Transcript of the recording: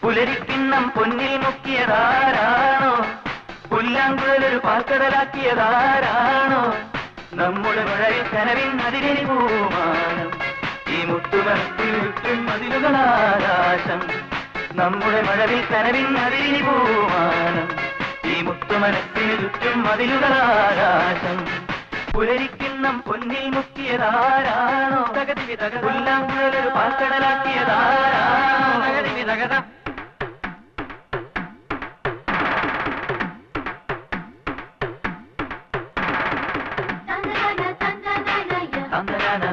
പുലരിക്കിണ്ണം പൊന്നിൽ മുക്കിയതാരാണോ? പുല്ലാങ്കുഴലൊരു പാൽക്കടലാക്കിയതാരാണോ? നമ്മുടെ മഴയിൽ കനവിൻ അതിരിനി പൂമാനം, ഈ മുത്തുമനത്തിൽ ചുറ്റും മതിലുകളാകാശം. നമ്മുടെ മഴവിൽ കനവിൻ അതിരിനി പൂമാനം, ഈ മുത്തുമനത്തിൽ ചുറ്റും മതിലുകളാകാശം. പുലരിക്കിണ്ണം പൊന്നിൽ മുക്കിയതാരാണോ? പുല്ലാങ്കുഴലൊരു പാൽക്കടലാക്കിയതാരാണോ? തന്തനാന